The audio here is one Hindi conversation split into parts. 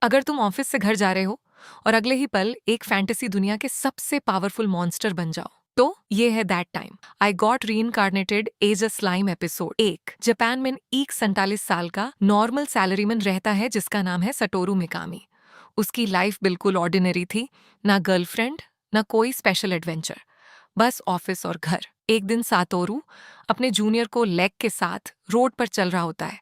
अगर तुम ऑफिस से घर जा रहे हो और अगले ही पल एक फैंटेसी दुनिया के सबसे पावरफुल मॉन्स्टर बन जाओ, तो ये है that time I got reincarnated as a slime episode एक। जापान में एक 47 साल का नॉर्मल सैलरीमैन रहता है जिसका नाम है सटोरू मिकामी। उसकी लाइफ बिल्कुल ऑर्डिनरी थी, ना गर्लफ्रेंड, ना कोई स्पेशल एडवेंचर, बस ऑफिस और घर। एक दिन सातोरू अपने जूनियर को लेग के साथ रोड पर चल रहा होता है,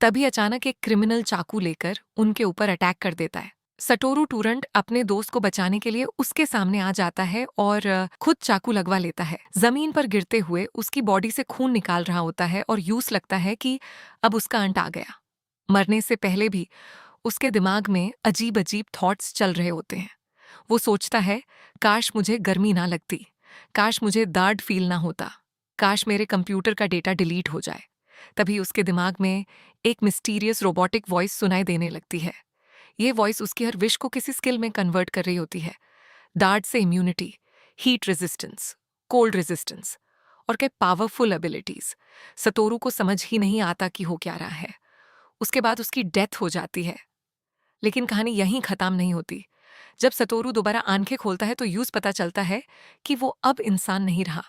तभी अचानक एक क्रिमिनल चाकू लेकर उनके ऊपर अटैक कर देता है। सटोरू टूरंट अपने दोस्त को बचाने के लिए उसके सामने आ जाता है और खुद चाकू लगवा लेता है। जमीन पर गिरते हुए उसकी बॉडी से खून निकाल रहा होता है और यूं लगता है कि अब उसका अंत आ गया। मरने से पहले भी उसके दिमाग में अजीब अजीब थॉट्स चल रहे होते हैं। वो सोचता है, काश मुझे गर्मी ना लगती, काश मुझे दर्द फील ना होता, काश मेरे कंप्यूटर का डेटा डिलीट हो जाए। तभी उसके दिमाग में एक मिस्टीरियस रोबोटिक वॉइस सुनाई देने लगती है। ये वॉइस उसकी हर विश को किसी स्किल में कन्वर्ट कर रही होती है। दर्द से immunity, heat resistance, cold resistance और कई पावरफुल एबिलिटीज। सतोरू को समझ ही नहीं आता कि हो क्या रहा है। उसके बाद उसकी डेथ हो जाती है। लेकिन कहानी यहीं खत्म नहीं होती। जब सतोरू दोबारा आंखें खोलता है तो यूज पता चलता है कि वो अब इंसान नहीं रहा।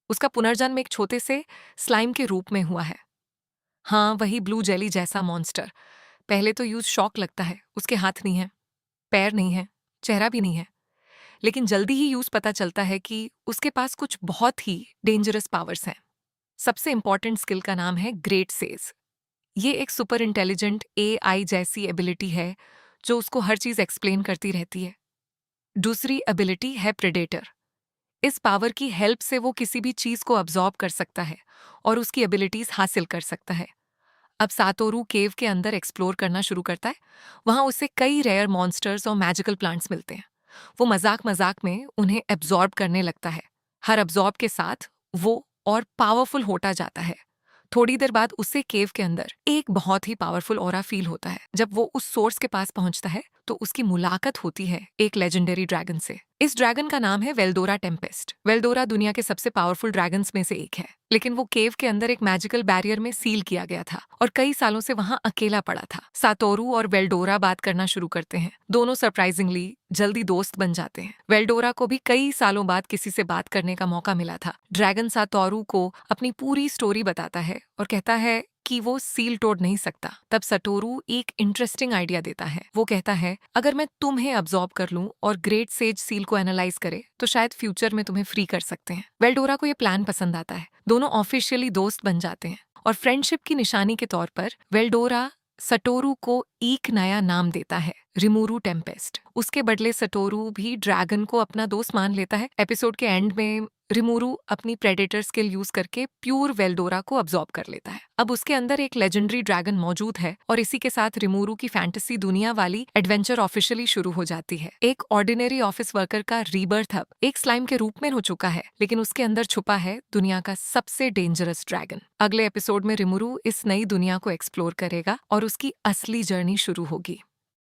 उसका पुनर्जन्म एक छोटे से स्लाइम के रूप में हुआ है। हाँ, वही ब्लू जेली जैसा मॉन्स्टर। पहले तो यूज शॉक लगता है, उसके हाथ नहीं है, पैर नहीं है, चेहरा भी नहीं है। लेकिन जल्दी ही यूज पता चलता है कि उसके पास कुछ बहुत ही डेंजरस पावर्स हैं। सबसे इंपॉर्टेंट स्किल का नाम है ग्रेट सेज। ये एक सुपर इंटेलिजेंट एआई जैसी एबिलिटी है जो उसको हर चीज एक्सप्लेन करती रहती है। दूसरी एबिलिटी है प्रेडेटर। इस पावर की हेल्प से वो किसी भी चीज को अब्जॉर्ब कर सकता है और उसकी एबिलिटीज हासिल कर सकता है। अब सातोरू केव के अंदर एक्सप्लोर करना शुरू करता है। वहां उसे कई रेयर मॉन्स्टर्स और मैजिकल प्लांट्स मिलते हैं। वो मजाक मजाक में उन्हें एब्जॉर्ब करने लगता है। हर एब्जॉर्ब के साथ वो और पावरफुल होता जाता है। थोड़ी देर बाद उसे केव के अंदर एक बहुत ही पावरफुल ऑरा फील होता है। जब वो उस सोर्स के पास पहुंचता है तो उसकी मुलाकात होती है एक लेजेंडरी ड्रैगन से। इस ड्रैगन का नाम है वेल्डोरा टेम्पेस्ट। वेल्डोरा दुनिया के सबसे पावरफुल ड्रैगन्स में से एक है, लेकिन वो केव के अंदर एक मैजिकल बैरियर में सील किया गया था और कई सालों से वहां अकेला पड़ा था। सातोरू और वेल्डोरा बात करना शुरू करते हैं। दोनों सरप्राइजिंगली जल्दी दोस्त बन जाते हैं। वेल्डोरा को भी कई सालों बाद किसी से बात करने का मौका मिला था। ड्रैगन सातोरू को अपनी पूरी स्टोरी बताता है और कहता है कि वो सील तोड़ नहीं सकता। तब सटोरू एक इंटरेस्टिंग आइडिया देता है। वो कहता है, अगर मैं तुम्हें अब्जॉर्ब कर लूं और ग्रेट सेज सील को एनालाइज करे तो शायद फ्यूचर में तुम्हें फ्री कर सकते हैं। वेल्डोरा को ये प्लान पसंद आता है। दोनों ऑफिशियली दोस्त बन जाते हैं और फ्रेंडशिप की निशानी के तौर पर वेल्डोरा सटोरू को एक नया नाम देता है, रिमूरू टेम्पेस्ट। उसके बदले सटोरू भी ड्रैगन को अपना दोस्त मान लेता है। एपिसोड के एंड में रिमूरू अपनी प्रेडेटर स्किल यूज करके प्योर वेल्डोरा को अब्सॉर्ब कर लेता है। अब उसके अंदर एक लेजेंडरी ड्रैगन मौजूद है और इसी के साथ रिमूरू की फैंटेसी दुनिया वाली एडवेंचर ऑफिशियली शुरू हो जाती है। एक ऑर्डिनरी ऑफिस वर्कर का रीबर्थ अब एक स्लाइम के रूप में हो चुका है, लेकिन उसके अंदर छुपा है दुनिया का सबसे डेंजरस ड्रैगन। अगले एपिसोड में रिमूरू इस नई दुनिया को एक्सप्लोर करेगा और उसकी असली जर्नी शुरू होगी।